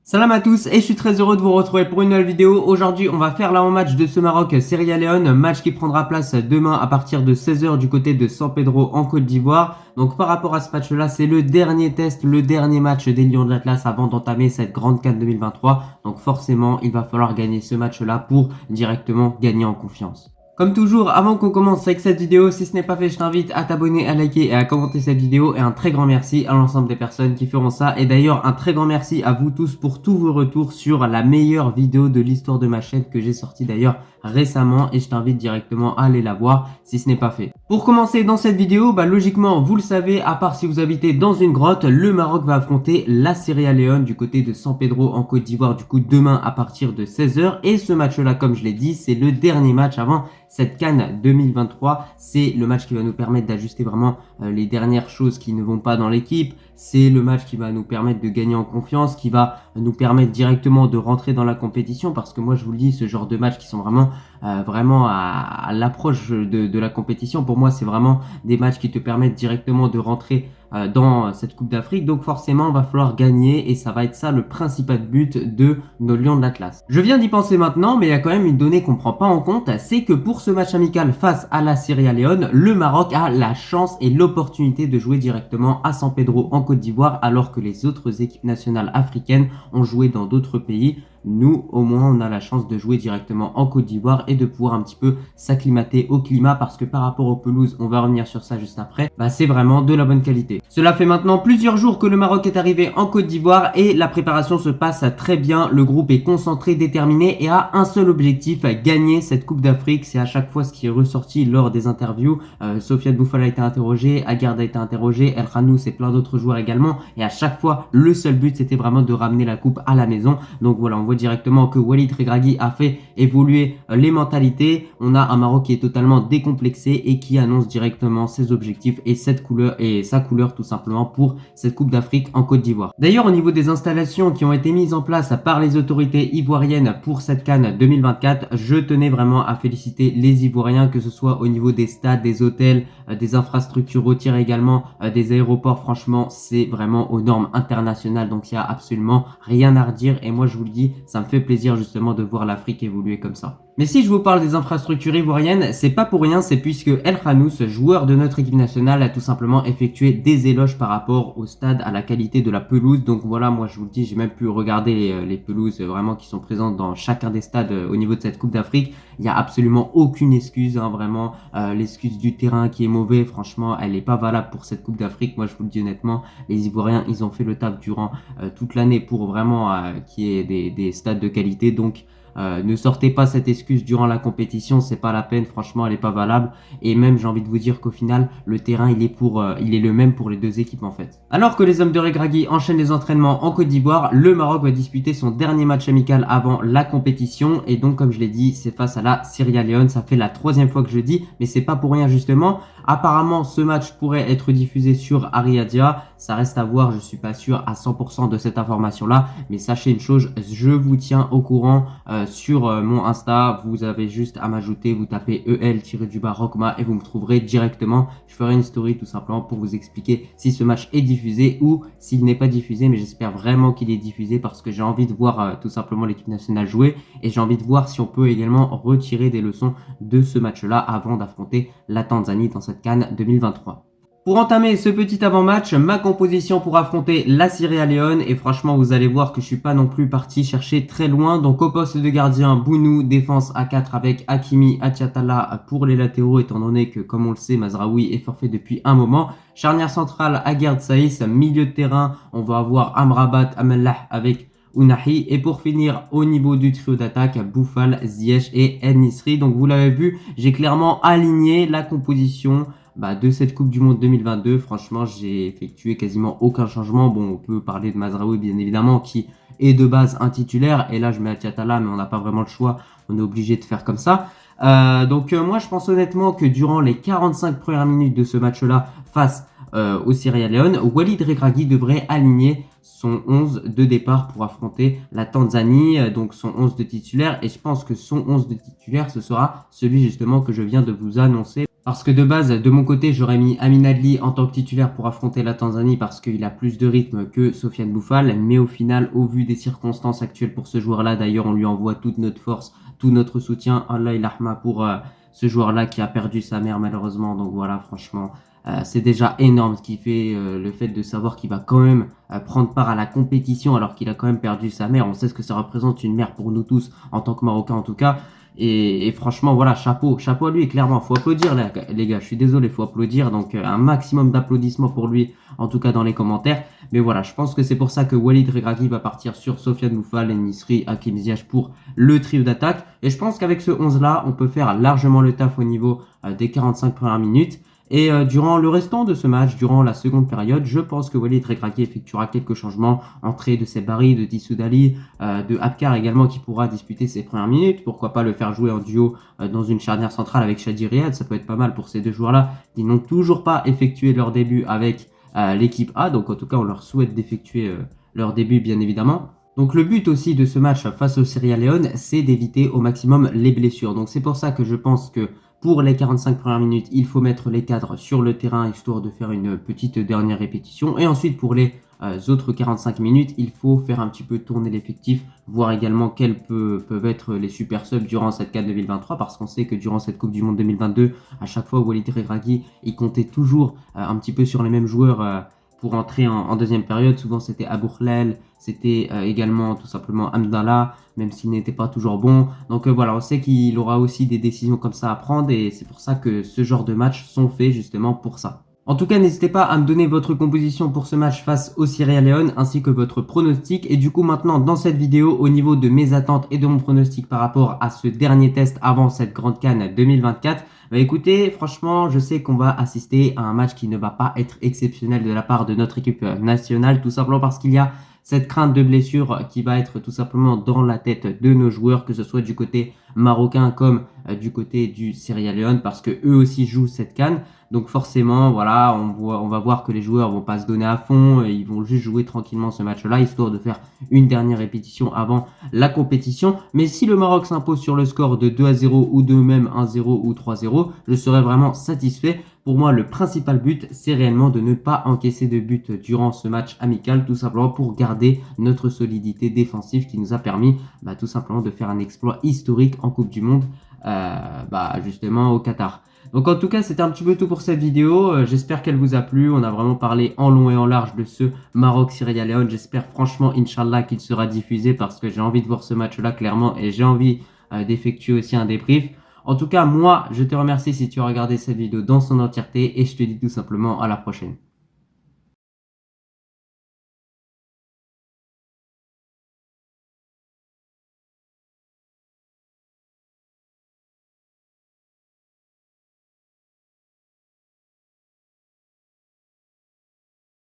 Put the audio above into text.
Salam à tous et je suis très heureux de vous retrouver pour une nouvelle vidéo. Aujourd'hui, on va faire l'avant-match de ce Maroc-Sierra Leone, match qui prendra place demain à partir de 16h du côté de San Pedro en Côte d'Ivoire. Donc par rapport à ce match-là, c'est le dernier test, le dernier match des Lions de l'Atlas avant d'entamer cette grande CAN 2023. Donc forcément, il va falloir gagner ce match-là pour directement gagner en confiance. Comme toujours, avant qu'on commence avec cette vidéo, si ce n'est pas fait, je t'invite à t'abonner, à liker et à commenter cette vidéo. Et un très grand merci à l'ensemble des personnes qui feront ça. Et d'ailleurs, un très grand merci à vous tous pour tous vos retours sur la meilleure vidéo de l'histoire de ma chaîne que j'ai sortie d'ailleurs récemment. Et je t'invite directement à aller la voir si ce n'est pas fait. Pour commencer dans cette vidéo, logiquement, vous le savez, à part si vous habitez dans une grotte, le Maroc va affronter la Sierra Leone du côté de San Pedro en Côte d'Ivoire du coup demain à partir de 16h. Et ce match-là, comme je l'ai dit, c'est le dernier match avant cette CAN 2023, c'est le match qui va nous permettre d'ajuster vraiment les dernières choses qui ne vont pas dans l'équipe. C'est le match qui va nous permettre de gagner en confiance, qui va nous permettre directement de rentrer dans la compétition. Parce que moi, je vous le dis, ce genre de matchs qui sont vraiment à l'approche de la compétition, pour moi, c'est vraiment des matchs qui te permettent directement de rentrer dans cette Coupe d'Afrique. Donc forcément, il va falloir gagner et ça va être ça le principal but de nos Lions de l'Atlas. Je viens d'y penser maintenant, mais il y a quand même une donnée qu'on ne prend pas en compte, c'est que pour ce match amical face à la Sierra Leone, le Maroc a la chance et l'opportunité de jouer directement à San Pedro en Côte d'Ivoire, alors que les autres équipes nationales africaines ont joué dans d'autres pays. Nous, au moins, on a la chance de jouer directement en Côte d'Ivoire et de pouvoir un petit peu s'acclimater au climat parce que par rapport aux pelouses, on va revenir sur ça juste après, c'est vraiment de la bonne qualité. Cela fait maintenant plusieurs jours que le Maroc est arrivé en Côte d'Ivoire et la préparation se passe très bien. Le groupe est concentré, déterminé et a un seul objectif, gagner cette Coupe d'Afrique. C'est à chaque fois ce qui est ressorti lors des interviews. Sofiane Boufal a été interrogé, Aguerd a été interrogé, El Khanous et plein d'autres joueurs également. Et à chaque fois, le seul but, c'était vraiment de ramener la coupe à la maison. Donc voilà, on voit directement que Walid Regragui a fait évoluer les mentalités. On a un Maroc qui est totalement décomplexé et qui annonce directement ses objectifs et cette couleur et sa couleur tout simplement pour cette Coupe d'Afrique en Côte d'Ivoire. D'ailleurs, au niveau des installations qui ont été mises en place par les autorités ivoiriennes pour cette CAN 2024, je tenais vraiment à féliciter les Ivoiriens, que ce soit au niveau des stades, des hôtels, des infrastructures routières également, des aéroports. Franchement, c'est vraiment aux normes internationales, donc il n'y a absolument rien à redire et moi je vous le dis, ça me fait plaisir justement de voir l'Afrique évoluer comme ça. Mais si je vous parle des infrastructures ivoiriennes, c'est pas pour rien, c'est puisque El Khanous, joueur de notre équipe nationale, a tout simplement effectué des éloges par rapport au stade, à la qualité de la pelouse. Donc voilà, moi je vous le dis, j'ai même pu regarder les pelouses vraiment qui sont présentes dans chacun des stades au niveau de cette Coupe d'Afrique. Il n'y a absolument aucune excuse, vraiment. L'excuse du terrain qui est mauvais, franchement, elle n'est pas valable pour cette Coupe d'Afrique. Moi je vous le dis honnêtement, les Ivoiriens, ils ont fait le taf durant toute l'année pour vraiment qu'il y ait des stades de qualité. Donc ne sortez pas cette excuse durant la compétition, c'est pas la peine, franchement elle est pas valable. Et même j'ai envie de vous dire qu'au final le terrain il est le même pour les deux équipes en fait. Alors que les hommes de Regragui enchaînent les entraînements en Côte d'Ivoire, le Maroc va disputer son dernier match amical avant la compétition. Et donc comme je l'ai dit, c'est face à la Sierra Leone. Ça fait la 3e fois que je le dis, mais c'est pas pour rien justement. Apparemment ce match pourrait être diffusé sur Ariadia. Ça reste à voir, je suis pas sûr à 100% de cette information là. Mais sachez une chose, je vous tiens au courant sur mon Insta. Vous avez juste à m'ajouter, vous tapez EL-Rokma et vous me trouverez directement. Je ferai une story tout simplement pour vous expliquer si ce match est diffusé ou s'il n'est pas diffusé, mais j'espère vraiment qu'il est diffusé parce que j'ai envie de voir tout simplement l'équipe nationale jouer et j'ai envie de voir si on peut également retirer des leçons de ce match-là avant d'affronter la Tanzanie dans cette CAN 2023. Pour entamer ce petit avant-match, ma composition pour affronter la Sierra Leone, et franchement vous allez voir que je suis pas non plus parti chercher très loin. Donc au poste de gardien, Bounou, défense à 4 avec Hakimi, Atiatala pour les latéraux étant donné que comme on le sait Mazraoui est forfait depuis un moment. Charnière centrale, Aguerd Saïs, milieu de terrain, on va avoir Amrabat, Amallah avec Ounahi. Et pour finir, au niveau du trio d'attaque, Boufal, Ziyech et En-Nesyri. Donc vous l'avez vu, j'ai clairement aligné la composition de cette Coupe du Monde 2022. Franchement, j'ai effectué quasiment aucun changement. Bon, on peut parler de Mazraoui, bien évidemment, qui est de base un titulaire. Et là, je mets Atiatala, mais on n'a pas vraiment le choix. On est obligé de faire comme ça. Moi, je pense honnêtement que durant les 45 premières minutes de ce match-là, face au Sierra Leone, Walid Regragui devrait aligner son 11 de départ pour affronter la Tanzanie, donc son 11 de titulaire. Et je pense que son 11 de titulaire, ce sera celui justement que je viens de vous annoncer. Parce que de base, de mon côté, j'aurais mis Amin Adli en tant que titulaire pour affronter la Tanzanie parce qu'il a plus de rythme que Sofiane Bouffal. Mais au final, au vu des circonstances actuelles pour ce joueur-là, d'ailleurs, on lui envoie toute notre force, tout notre soutien. Allah il rahma pour ce joueur-là qui a perdu sa mère malheureusement. Donc voilà, franchement, c'est déjà énorme ce qui fait le fait de savoir qu'il va quand même prendre part à la compétition alors qu'il a quand même perdu sa mère. On sait ce que ça représente une mère pour nous tous, en tant que Marocains en tout cas. Et franchement, voilà, chapeau à lui, clairement, faut applaudir là, les gars, je suis désolé, faut applaudir, donc un maximum d'applaudissements pour lui, en tout cas dans les commentaires. Mais voilà, je pense que c'est pour ça que Walid Regragui va partir sur Sofiane Bouffal, Nisri, Hakim Ziyech pour le trio d'attaque. Et je pense qu'avec ce 11-là, on peut faire largement le taf au niveau des 45 premières minutes. Et durant le restant de ce match, durant la seconde période, je pense que Walid Regragui effectuera quelques changements. Entrée de Sebari, de Tissoudali, de Abkar également qui pourra disputer ses premières minutes. Pourquoi pas le faire jouer en duo dans une charnière centrale avec Shadi Riyad. Ça peut être pas mal pour ces deux joueurs-là qui n'ont toujours pas effectué leur début avec l'équipe A. Donc en tout cas, on leur souhaite d'effectuer leur début bien évidemment. Donc le but aussi de ce match face au Sierra Leone, c'est d'éviter au maximum les blessures. Donc c'est pour ça que je pense que pour les 45 premières minutes, il faut mettre les cadres sur le terrain histoire de faire une petite dernière répétition. Et ensuite pour les autres 45 minutes, il faut faire un petit peu tourner l'effectif, voir également quels peuvent être les super subs durant cette CAN 2023, parce qu'on sait que durant cette Coupe du Monde 2022, à chaque fois Walid Regragui, il comptait toujours un petit peu sur les mêmes joueurs pour entrer en deuxième période. Souvent c'était Abou Khlel, c'était également tout simplement Hamdallah, même s'il n'était pas toujours bon. Donc voilà, on sait qu'il aura aussi des décisions comme ça à prendre et c'est pour ça que ce genre de matchs sont faits justement pour ça. En tout cas, n'hésitez pas à me donner votre composition pour ce match face au Sierra Leone ainsi que votre pronostic. Et du coup, maintenant, dans cette vidéo, au niveau de mes attentes et de mon pronostic par rapport à ce dernier test avant cette grande CAN 2024, bah écoutez, franchement, je sais qu'on va assister à un match qui ne va pas être exceptionnel de la part de notre équipe nationale, tout simplement parce qu'il y a cette crainte de blessure qui va être tout simplement dans la tête de nos joueurs, que ce soit du côté marocain comme du côté du Sierra Leone, parce que eux aussi jouent cette CAN. Donc forcément, voilà, on va voir que les joueurs vont pas se donner à fond, ils vont juste jouer tranquillement ce match-là, histoire de faire une dernière répétition avant la compétition. Mais si le Maroc s'impose sur le score de 2-0 ou de même 1-0 ou 3-0, je serai vraiment satisfait. Pour moi, le principal but, c'est réellement de ne pas encaisser de but durant ce match amical, tout simplement pour garder notre solidité défensive qui nous a permis tout simplement de faire un exploit historique en Coupe du Monde, justement au Qatar. Donc en tout cas, c'était un petit peu tout pour cette vidéo. J'espère qu'elle vous a plu. On a vraiment parlé en long et en large de ce Maroc-Sierra Leone. J'espère franchement, Inch'Allah, qu'il sera diffusé parce que j'ai envie de voir ce match-là clairement et j'ai envie d'effectuer aussi un débrief. En tout cas, moi, je te remercie si tu as regardé cette vidéo dans son entièreté et je te dis tout simplement à la prochaine.